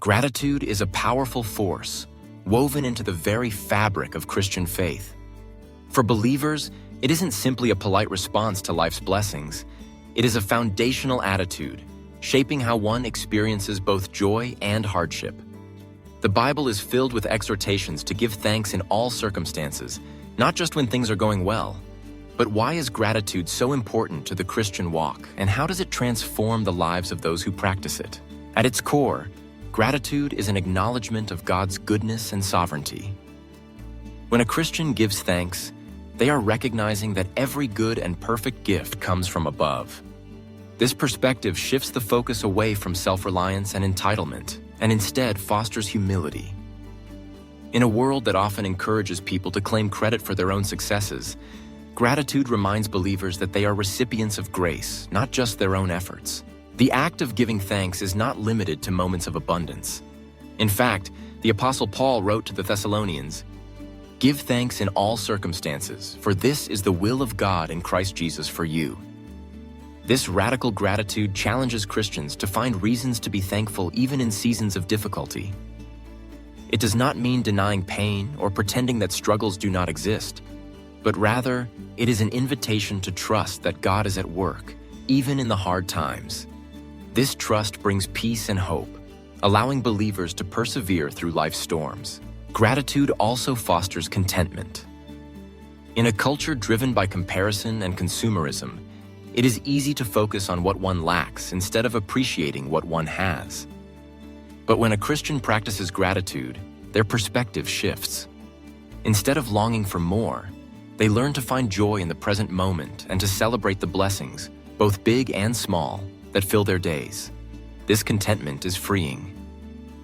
Gratitude is a powerful force, woven into the very fabric of Christian faith. For believers, it isn't simply a polite response to life's blessings. It is a foundational attitude, shaping how one experiences both joy and hardship. The Bible is filled with exhortations to give thanks in all circumstances, not just when things are going well. But why is gratitude so important to the Christian walk, and how does it transform the lives of those who practice it? At its core, gratitude is an acknowledgement of God's goodness and sovereignty. When a Christian gives thanks, they are recognizing that every good and perfect gift comes from above. This perspective shifts the focus away from self-reliance and entitlement, and instead fosters humility. In a world that often encourages people to claim credit for their own successes, gratitude reminds believers that they are recipients of grace, not just their own efforts. The act of giving thanks is not limited to moments of abundance. In fact, the Apostle Paul wrote to the Thessalonians, "Give thanks in all circumstances, for this is the will of God in Christ Jesus for you." This radical gratitude challenges Christians to find reasons to be thankful even in seasons of difficulty. It does not mean denying pain or pretending that struggles do not exist, but rather, it is an invitation to trust that God is at work, even in the hard times. This trust brings peace and hope, allowing believers to persevere through life's storms. Gratitude also fosters contentment. In a culture driven by comparison and consumerism, it is easy to focus on what one lacks instead of appreciating what one has. But when a Christian practices gratitude, their perspective shifts. Instead of longing for more, they learn to find joy in the present moment and to celebrate the blessings, both big and small, that fill their days. This contentment is freeing.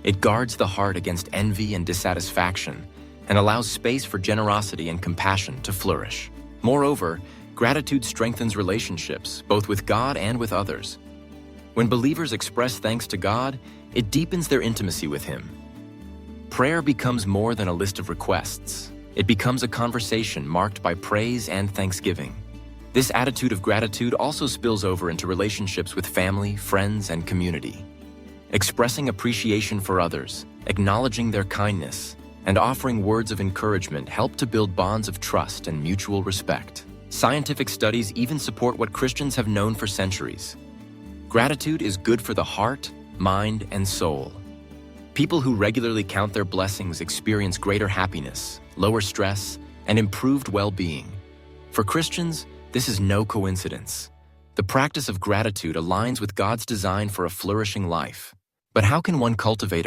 It guards the heart against envy and dissatisfaction and allows space for generosity and compassion to flourish. Moreover, gratitude strengthens relationships, both with God and with others. When believers express thanks to God, it deepens their intimacy with Him. Prayer becomes more than a list of requests. It becomes a conversation marked by praise and thanksgiving. This attitude of gratitude also spills over into relationships with family, friends, and community. Expressing appreciation for others, acknowledging their kindness, and offering words of encouragement help to build bonds of trust and mutual respect. Scientific studies even support what Christians have known for centuries. Gratitude is good for the heart, mind, and soul. People who regularly count their blessings experience greater happiness, lower stress, and improved well-being. For Christians, this is no coincidence. The practice of gratitude aligns with God's design for a flourishing life. But how can one cultivate